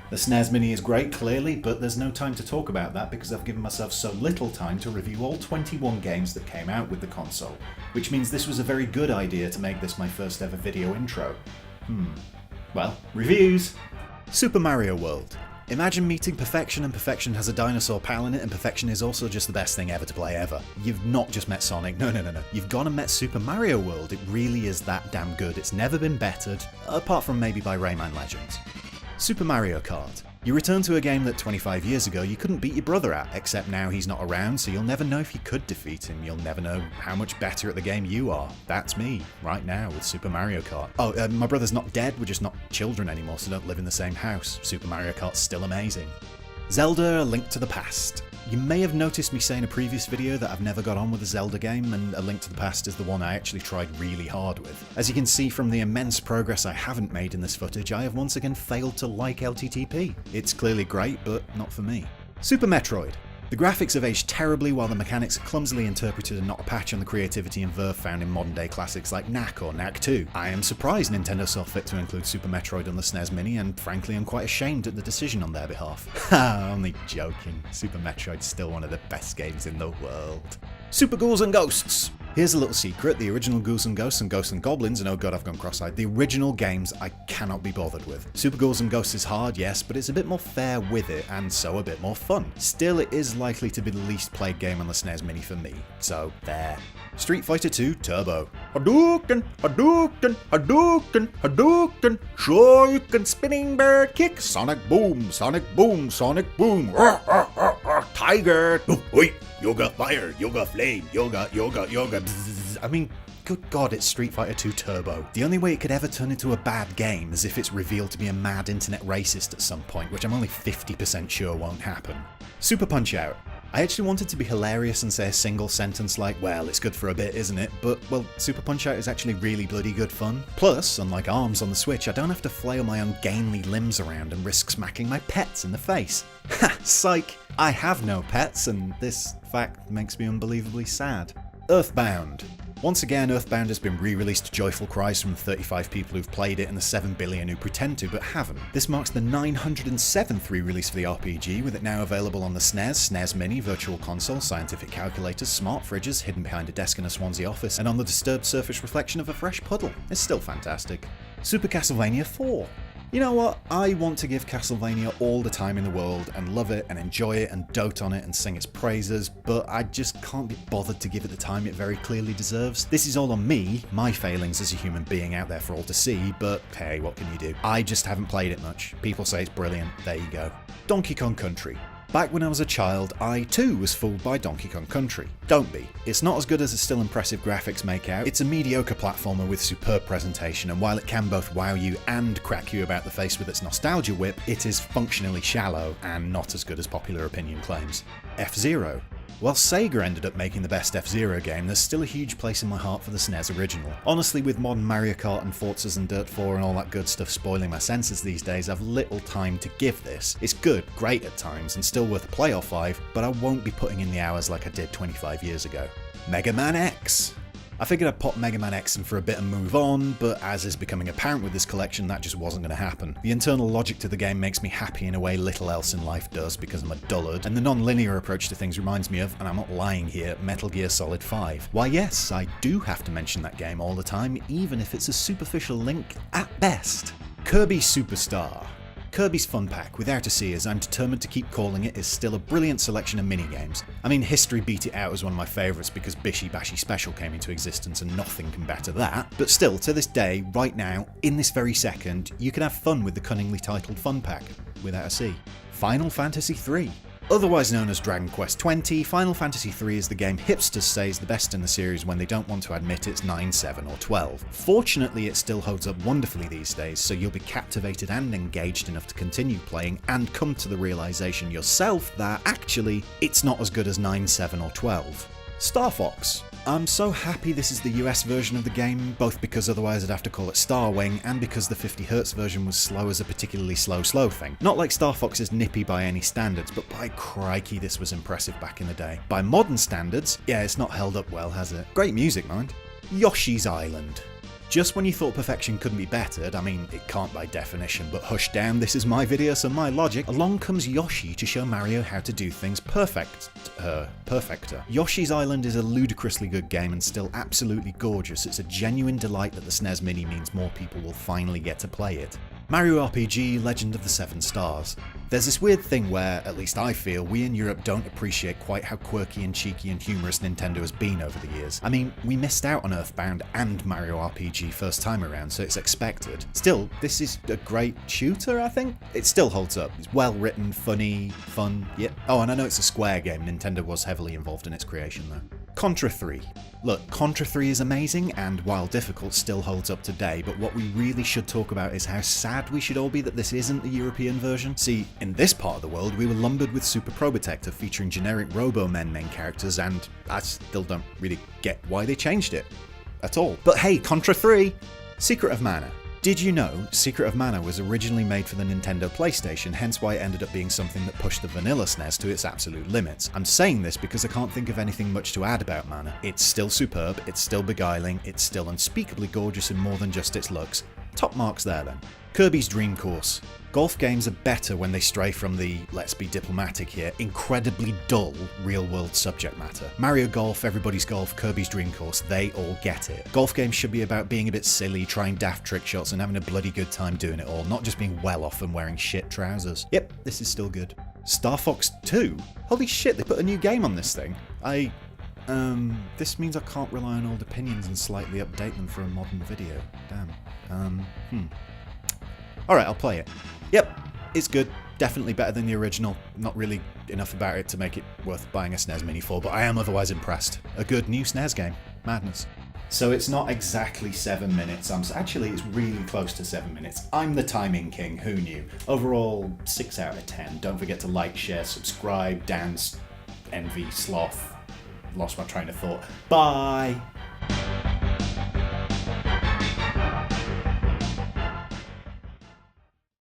The SNES Mini is great, clearly, but there's no time to talk about that because I've given myself so little time to review all 21 games that came out with the console, which means this was a very good idea to make this my first ever video intro. Well, reviews! Super Mario World. Imagine meeting perfection and perfection has a dinosaur pal in it and perfection is also just the best thing ever to play ever. You've not just met Sonic, no. You've gone and met Super Mario World. It really is that damn good. It's never been bettered, apart from maybe by Rayman Legends. Super Mario Kart. You return to a game that 25 years ago you couldn't beat your brother at, except now he's not around, so you'll never know if you could defeat him. You'll never know how much better at the game you are. That's me, right now, with Super Mario Kart. Oh, my brother's not dead, we're just not children anymore, so don't live in the same house. Super Mario Kart's still amazing. Zelda: A Link to the Past. You may have noticed me say in a previous video that I've never got on with a Zelda game, and A Link to the Past is the one I actually tried really hard with. As you can see from the immense progress I haven't made in this footage, I have once again failed to like LTTP. It's clearly great, but not for me. Super Metroid. The graphics have aged terribly while the mechanics are clumsily interpreted and not a patch on the creativity and verve found in modern day classics like Knack or Knack 2. I am surprised Nintendo saw fit to include Super Metroid on the SNES Mini, and frankly I'm quite ashamed at the decision on their behalf. Ha, only joking. Super Metroid's still one of the best games in the world. Super Ghouls and Ghosts. Here's a little secret, the original Ghouls and Ghosts and Ghosts and Goblins, and oh god I've gone cross-eyed, the original games I cannot be bothered with. Super Ghouls and Ghosts is hard, yes, but it's a bit more fair with it, and so a bit more fun. Still, it is likely to be the least played game on the SNES Mini for me, so there. Street Fighter 2 Turbo. Hadouken, Hadouken, Hadouken, Hadouken, Shoryuken, Spinning Bird Kick, Sonic Boom, Sonic Boom, Sonic Boom, Tiger, oh, wait, Yoga Fire, Yoga Flame, Yoga, bzzz. I mean, good god, it's Street Fighter 2 Turbo. The only way it could ever turn into a bad game is if it's revealed to be a mad internet racist at some point, which I'm only 50% sure won't happen. Super Punch-Out! I actually wanted to be hilarious and say a single sentence like, well, it's good for a bit, isn't it? But, well, Super Punch-Out is actually really bloody good fun. Plus, unlike ARMS on the Switch, I don't have to flail my ungainly limbs around and risk smacking my pets in the face. Ha! Psych! I have no pets, and this fact makes me unbelievably sad. Earthbound. Once again, Earthbound has been re-released to joyful cries from the 35 people who've played it and the 7 billion who pretend to but haven't. This marks the 907th re-release for the RPG, with it now available on the SNES, SNES Mini, Virtual Console, scientific calculators, smart fridges, hidden behind a desk in a Swansea office, and on the disturbed surface reflection of a fresh puddle. It's still fantastic. Super Castlevania 4. You know what? I want to give Castlevania all the time in the world and love it and enjoy it and dote on it and sing its praises, but I just can't be bothered to give it the time it very clearly deserves. This is all on me, my failings as a human being out there for all to see, but hey, what can you do? I just haven't played it much. People say it's brilliant. There you go. Donkey Kong Country. Back when I was a child, I too was fooled by Donkey Kong Country. Don't be. It's not as good as the still impressive graphics make out. It's a mediocre platformer with superb presentation, and while it can both wow you and crack you about the face with its nostalgia whip, it is functionally shallow and not as good as popular opinion claims. F-Zero. While Sega ended up making the best F-Zero game, there's still a huge place in my heart for the SNES original. Honestly, with modern Mario Kart and Forzas and Dirt 4 and all that good stuff spoiling my senses these days, I've little time to give this. It's good, great at times, and still worth a play or 5, but I won't be putting in the hours like I did 25 years ago. Megaman X. I figured I'd pop Megaman X in for a bit and move on, but as is becoming apparent with this collection, that just wasn't going to happen. The internal logic to the game makes me happy in a way little else in life does because I'm a dullard, and the non-linear approach to things reminds me of, and I'm not lying here, Metal Gear Solid 5. Why yes, I do have to mention that game all the time, even if it's a superficial link at best. Kirby Superstar. Kirby's Fun Pack, without a C as I'm determined to keep calling it, is still a brilliant selection of minigames. I mean, history beat it out as one of my favourites because Bishi Bashi Special came into existence and nothing can better that, but still, to this day, right now, in this very second, you can have fun with the cunningly titled Fun Pack, without a C. Final Fantasy III. Otherwise known as Dragon Quest XX, Final Fantasy III is the game hipsters say is the best in the series when they don't want to admit it's 9, 7 or 12. Fortunately, it still holds up wonderfully these days, so you'll be captivated and engaged enough to continue playing and come to the realization yourself that, actually, it's not as good as 9, 7 or 12. Starfox. I'm so happy this is the US version of the game, both because otherwise I'd have to call it Starwing, and because the 50Hz version was slow as a particularly slow thing. Not like Star Fox is nippy by any standards, but by crikey this was impressive back in the day. By modern standards, yeah, it's not held up well, has it? Great music, mind. Yoshi's Island. Just when you thought perfection couldn't be bettered, I mean, it can't by definition, but hush down, this is my video, so my logic, along comes Yoshi to show Mario how to do things perfecter. Yoshi's Island is a ludicrously good game and still absolutely gorgeous. It's a genuine delight that the SNES Mini means more people will finally get to play it. Mario RPG Legend of the Seven Stars. There's this weird thing where, at least I feel, we in Europe don't appreciate quite how quirky and cheeky and humorous Nintendo has been over the years. I mean, we missed out on Earthbound and Mario RPG first time around, so it's expected. Still, this is a great shooter, I think? It still holds up. It's well written, funny, fun, yeah. Oh, and I know it's a Square game. Nintendo was heavily involved in its creation though. Contra 3. Look, Contra 3 is amazing, and while difficult, still holds up today, but what we really should talk about is how sad we should all be that this isn't the European version. See, in this part of the world, we were lumbered with Super Probotector featuring generic Robo-Men main characters, and I still don't really get why they changed it at all. But hey, Contra 3! Secret of Mana. Did you know Secret of Mana was originally made for the Nintendo PlayStation, hence why it ended up being something that pushed the vanilla SNES to its absolute limits? I'm saying this because I can't think of anything much to add about Mana. It's still superb, it's still beguiling, it's still unspeakably gorgeous in more than just its looks. Top marks there then. Kirby's Dream Course. Golf games are better when they stray from the, let's be diplomatic here, incredibly dull real-world subject matter. Mario Golf, Everybody's Golf, Kirby's Dream Course, they all get it. Golf games should be about being a bit silly, trying daft trick shots and having a bloody good time doing it all, not just being well off and wearing shit trousers. Yep, this is still good. Starfox 2? Holy shit, they put a new game on this thing. This means I can't rely on old opinions and slightly update them for a modern video. Damn. Alright, I'll play it. Yep, it's good. Definitely better than the original. Not really enough about it to make it worth buying a SNES Mini for, but I am otherwise impressed. A good new SNES game. Madness. So it's not exactly 7 minutes. Actually, it's really close to 7 minutes. I'm the timing king, who knew? Overall, 6 out of 10. Don't forget to like, share, subscribe, dance, envy, sloth. Lost my train of thought. Bye!